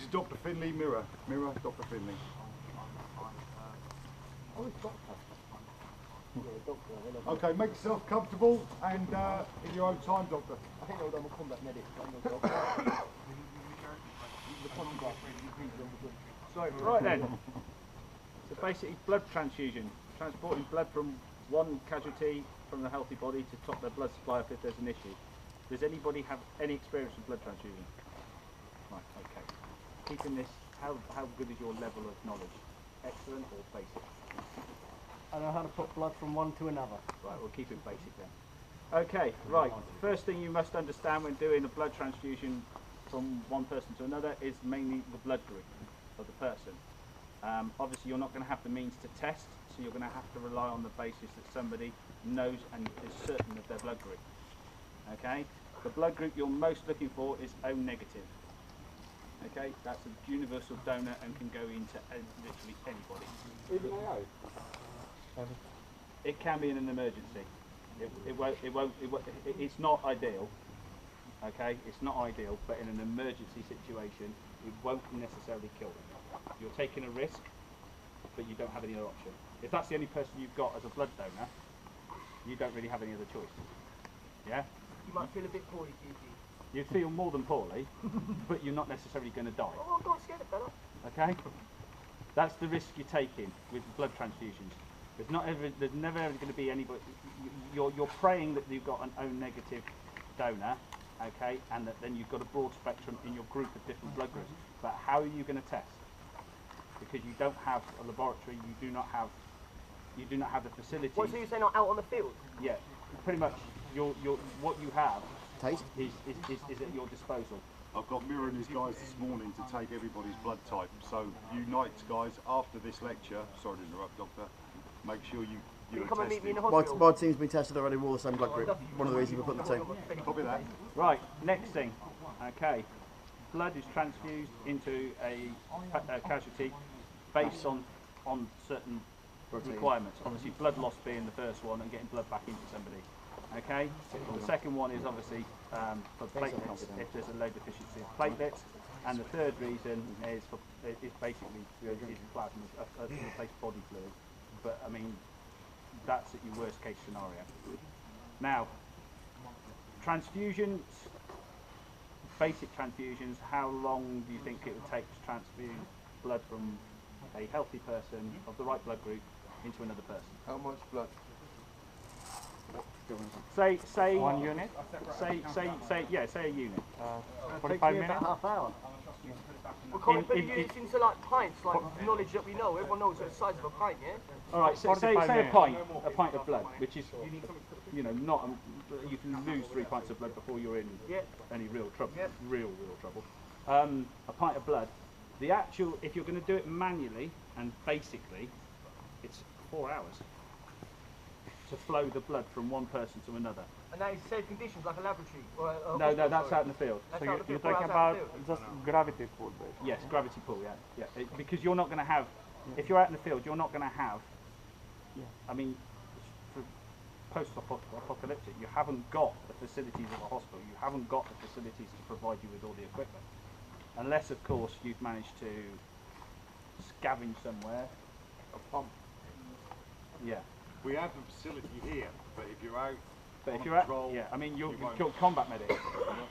is Dr. Finley, mirror, Dr. Finley. Oh, it's doctor. Okay, make yourself comfortable and in your own time, Doctor. I think I'm a combat medic. Right then. So basically blood transfusion, transporting blood from one casualty from the healthy body to top their blood supply up if there's an issue. Does anybody have any experience with blood transfusion? Right, okay. Keeping this, how good is your level of knowledge? Excellent or basic? I know how to put blood from one to another. Right, we'll keep it basic then. Okay, right. First thing you must understand when doing a blood transfusion from one person to another is mainly the blood group of the person. Obviously you're not going to have the means to test, so you're going to have to rely on the basis that somebody knows and is certain of their blood group. Okay? The blood group you're most looking for is O negative. Okay? That's a universal donor and can go into literally anybody. Even AO? It can be in an emergency. It's not ideal. Okay, it's not ideal, but in an emergency situation, it won't necessarily kill them. You're taking a risk, but you don't have any other option. If that's the only person you've got as a blood donor, you don't really have any other choice. Yeah? You might feel a bit poorly, Gigi. You'd feel more than poorly, but you're not necessarily going to die. Oh, God, scared it better. Okay? That's the risk you're taking with blood transfusions. There's never ever going to be anybody. You're praying that you've got an O negative donor, okay, and that then you've got a broad spectrum in your group of different blood groups. But how are you going to test? Because you don't have a laboratory, you do not have the facilities. What, so you're saying not out on the field? Yeah, pretty much. What you have is at your disposal. I've got Mirror and his guys this morning to take everybody's blood type. So unite, guys, after this lecture. Sorry to interrupt, Doctor. Make sure you come and meet me in the My hospital. team's been tested already, we're all the same blood group. One of the reasons we put the team. Copy that. Right, next thing. Okay, blood is transfused into a casualty based on certain requirements. Obviously, blood loss being the first one, and getting blood back into somebody. Okay, the second one is obviously for platelets, if there's a low deficiency of platelets, and the third reason is basically plasma, replace body fluid. But I mean, that's at your worst case scenario. Now, transfusions, basic transfusions, how long do you think it would take to transfuse blood from a healthy person of the right blood group into another person? How much blood? Say 1 unit? Say a unit. 45 minutes? Half hour. We're calling units into like pints, like knowledge that we know. Everyone knows the size of a pint, yeah? All right, so say a pint of blood, which is, you know, not, you can lose 3 pints of blood before you're in any real trouble, real trouble. A pint of blood, the actual, if you're going to do it manually and basically, it's 4 hours to flow the blood from one person to another. And that is safe conditions, like a laboratory? Or No, that's out in the field. That's So out in the you're field, talking or out in about the field? just gravity pull, basically. Yes, gravity pull, yeah. Because you're not going to have, if you're out in the field, you're not going to have, I mean, for post-apocalyptic, you haven't got the facilities of a hospital, you haven't got the facilities to provide you with all the equipment. Unless, of course, you've managed to scavenge somewhere. A pump. Yeah. We have the facility here, but if you're out, But if you're I mean, you're combat medic.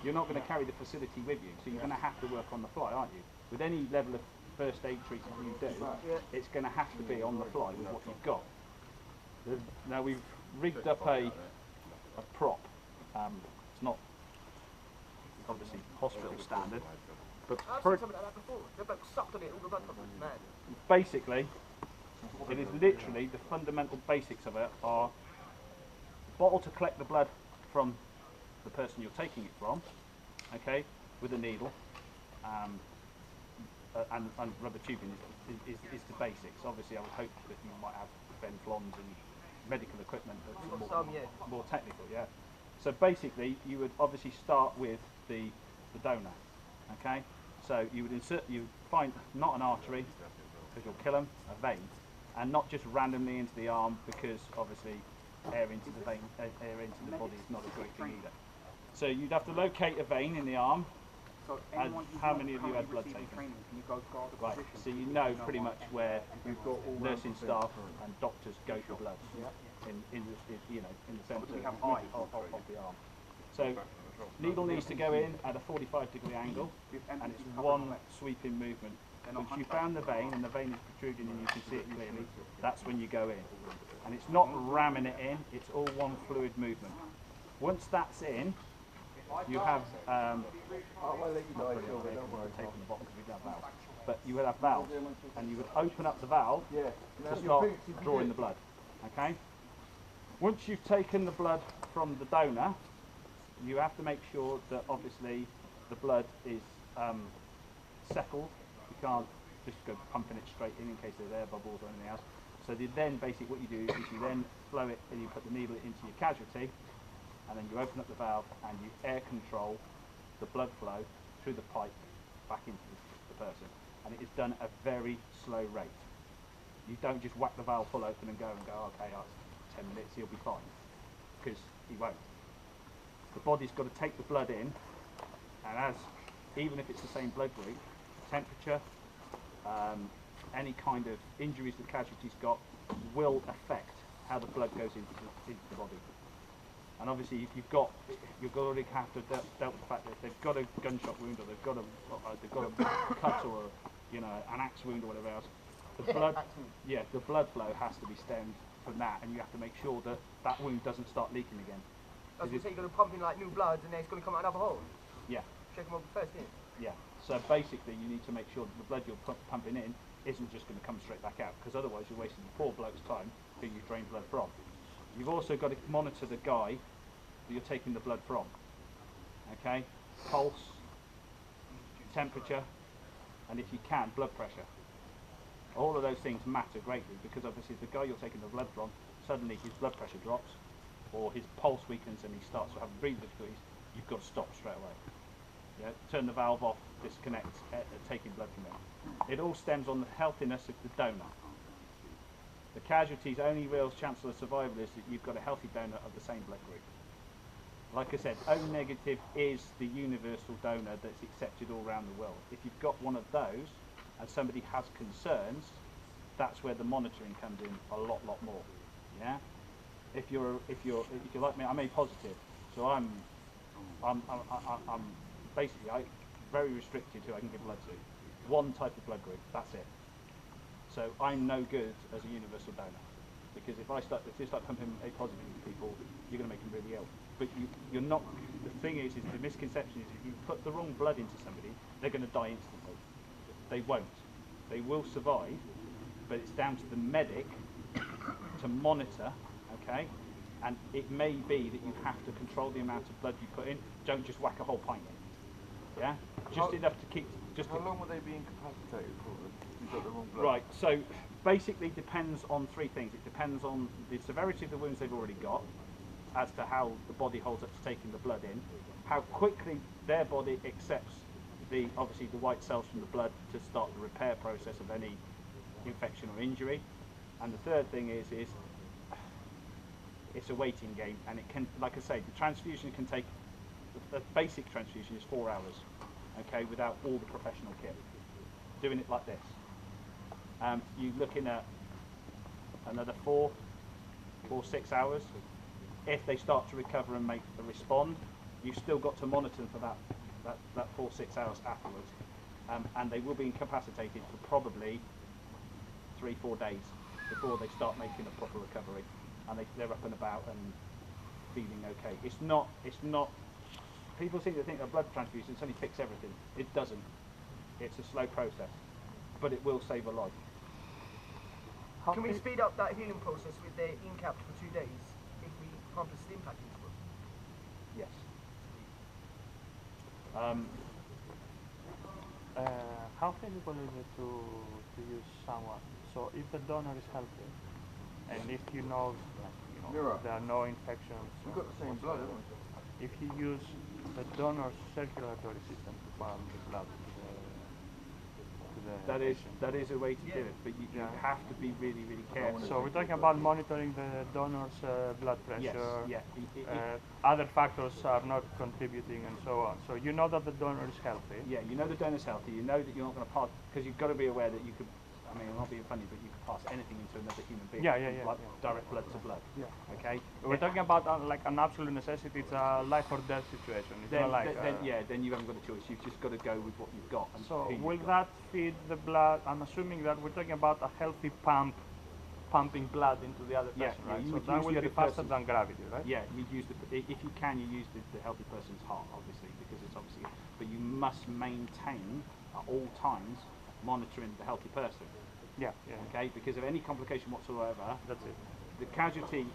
You're not going to carry the facility with you, so you're going to have to work on the fly, aren't you? With any level of first aid treatment you do, it's going to have to be on the fly with what you've got. Now we've rigged up a prop. It's not obviously hospital standard, but I've seen something like that before. They've like sucked on it, all the blood comes mad. basically, it is literally the fundamental basics of it are bottle to collect the blood from the person you're taking it from, okay, with a needle, and rubber tubing is the basics. Obviously, I would hope that you might have Venflons and medical equipment that's more technical, yeah. So basically, you would obviously start with the donor, okay. So you would find not an artery, because you'll kill them, a vein, and not just randomly into the arm, because obviously air into the vein, air into the body is not a great thing either. So you'd have to locate a vein in the arm, So And how many of you had blood taken? training, can you go guard a Right, position? so you know pretty much where nursing staff and doctors go for blood in the centre of the arm. So needle needs to go in at a 45-degree angle, and it's one sweeping movement. Once you found the vein and the vein is protruding and you can see it clearly, that's when you go in. And it's not ramming it in, it's all one fluid movement. Once that's in, you have but you would have valves, and you would open up the valve to start drawing the blood. Okay. Once you've taken the blood from the donor, you have to make sure that obviously the blood is settled. You can't just go pumping it straight in case there's air bubbles or anything else. So then basically what you do is you then flow it and you put the needle into your casualty, and then you open up the valve and you air control the blood flow through the pipe back into the person. And it is done at a very slow rate. You don't just whack the valve full open and go, okay, that's 10 minutes, he'll be fine. Because he won't. The body's got to take the blood in, and even if it's the same blood group, temperature, any kind of injuries the casualty's got will affect how the blood goes into the body. And obviously, you've already have to dealt with the fact that if they've got a gunshot wound, or they've got a cut, or an axe wound, or whatever else. The blood flow has to be stemmed from that, and you have to make sure that that wound doesn't start leaking again. That's what you're going to pump in like new blood, and then it's going to come out another hole. Yeah. Check them over first, innit? Yeah. So basically, you need to make sure that the blood you're pumping in isn't just going to come straight back out, because otherwise you're wasting the poor bloke's time who you drain blood from. You've also got to monitor the guy that you're taking the blood from. Okay? Pulse, temperature, and if you can, blood pressure. All of those things matter greatly, because obviously the guy you're taking the blood from, suddenly his blood pressure drops, or his pulse weakens and he starts to have breathing difficulties, you've got to stop straight away. Yeah? Turn the valve off, disconnect, taking blood from him. It all stems on the healthiness of the donor. The casualty's only real chance of survival is that you've got a healthy donor of the same blood group. Like I said, O negative is the universal donor that's accepted all around the world. If you've got one of those and somebody has concerns, that's where the monitoring comes in a lot more. Yeah. If you're like me, I'm A positive, so I'm basically very restricted who I can give blood to. One type of blood group, that's it. So I'm no good as a universal donor, because if you start pumping A positive people, you're going to make them really ill. But you're not. The thing is the misconception is if you put the wrong blood into somebody, they're going to die instantly. They won't. They will survive, but it's down to the medic to monitor. Okay, and it may be that you have to control the amount of blood you put in. Don't just whack a whole pint in. Yeah, just enough to keep. How long will they be incapacitated for? You've got the wrong blood. Right. So basically, depends on three things. It depends on the severity of the wounds they've already got, as to how the body holds up to taking the blood in, how quickly their body accepts obviously the white cells from the blood to start the repair process of any infection or injury, and the third thing is it's a waiting game, and it can, like I say, the transfusion can take, the basic transfusion is 4 hours, okay, without all the professional kit. Doing it like this, you're looking at another 4, 6 hours. If they start to recover and respond, you've still got to monitor them for that 4, 6 hours afterwards, and they will be incapacitated for probably 3, 4 days before they start making a proper recovery, and they're up and about and feeling okay. It's not. People seem to think that blood transfusion suddenly fix everything. It doesn't. It's a slow process, but it will save a life. Can we speed up that healing process with the in-cap for 2 days if we pump a stim pack into them? Yes. How feasible is it to use someone? So if the donor is healthy, and if you know there are no infections, We've got the same blood, haven't we? if you use the donor's circulatory system to pump the blood to the That is a way to do it, but you have to be really, really careful. So we're talking about monitoring the donor's blood pressure. Yes, Other factors are not contributing and so on. So you know that the donor is healthy. Yeah, you know the donor's healthy. You know that you're not going to pass, because you've got to be aware that you could. I mean, I'm not being funny, but you could pass anything into another human being. Direct blood to blood. Yeah. Okay. We're talking about like an absolute necessity. It's a life or death situation. It's not like. Then you haven't got a choice. You've just got to go with what you've got. And so will that feed the blood? I'm assuming that we're talking about a healthy pumping blood into the other person, right? So that will be faster than gravity, right? Yeah. You use if you can, you use the healthy person's heart, obviously, because it's obviously. But you must maintain at all times monitoring the healthy person. Yeah. Okay, because of any complication whatsoever, that's it. The casualty,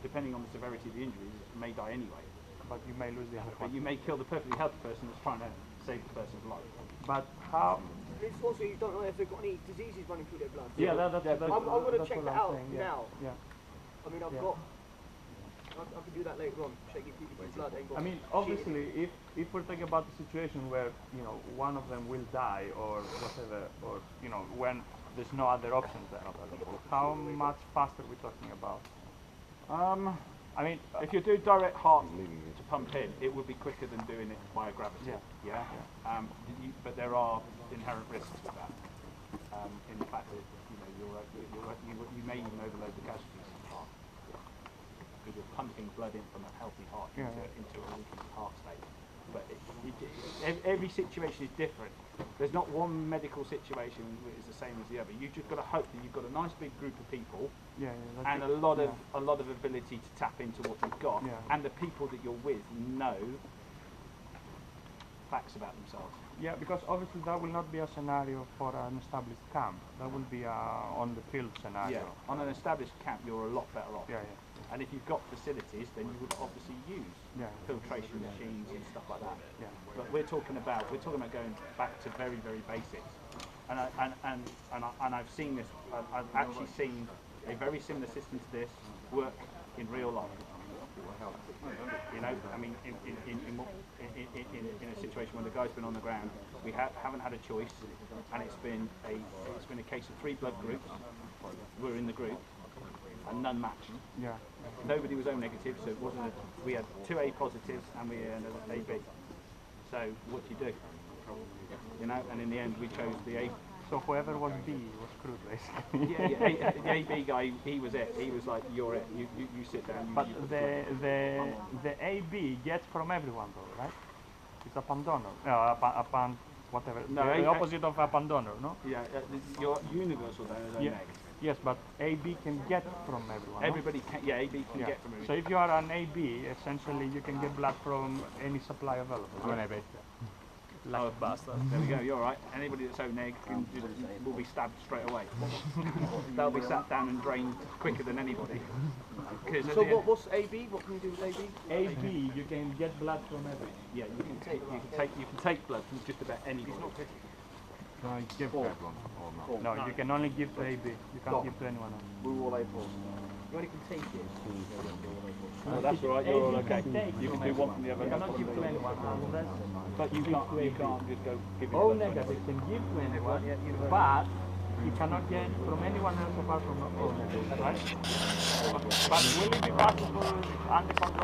depending on the severity of the injuries, may die anyway. But you may lose the other one. But you may kill the perfectly healthy person that's trying to save the person's life. But how? It's also you don't know if they've got any diseases running through their blood. Yeah, that's I'm going to check that out now. Yeah. I mean, I've got. I can do that later on. Checking people's blood. I mean, obviously, if we're talking about the situation where one of them will die or whatever, or when there's no other options there available, how much faster are we talking about? I mean, if you do direct heart to pump in, it would be quicker than doing it via gravity. Yeah. But there are inherent risks with that. In the fact that you may even overload the casualties of the heart because you're pumping blood in from a healthy heart into a weakened heart state. But every situation is different. There's not one medical situation that is the same as the other. You've just got to hope that you've got a nice big group of people and a lot of ability to tap into what you've got, and the people that you're with know facts about themselves. Yeah, because obviously that will not be a scenario for an established camp. That will be on the field scenario. Yeah, on an established camp you're a lot better off. Yeah. And if you've got facilities, then you would obviously use filtration machines and stuff like that. Yeah. But we're talking about going back to very, very basics. And I've seen this. I've actually seen a very similar system to this work in real life. I mean, in a situation when the guy's been on the ground, we haven't had a choice, and it's been a case of 3 blood groups. We're in the group. And none matched. Yeah. Nobody was O negative, so it wasn't. We had 2 A positives and we had an AB. So what do you do? And in the end we chose the A. So whoever was B was screwed, basically. The AB guy, he was it. He was like, you're it. You sit down. But the AB gets from everyone, though, right? It's a pan donor. A pan whatever. No, the opposite of a pan donor, no? Yeah, your universal donor is O negative. Yes, but AB can get from everyone. Everybody can, AB can get from everyone. So if you are an AB, essentially you can get blood from any supply available. I'm an AB. Like a bastard. There we go, you're right. Anybody that's O-neg will be stabbed straight away. They'll be sat down and drained quicker than anybody. So what's AB? What can you do with AB? AB, you can get blood from everyone. Yeah, you can take blood from just about anybody. Can I give everyone or not? No, you can only give to AB. You can't give to anyone else. We're all A+. You only can take it. Oh, that's all right, you're all okay. You can do one from the other. You cannot give to anyone unless. But you can't just go give it. O negative can give to anyone, but you cannot get from anyone else apart from O negative, right? But will it be possible under control?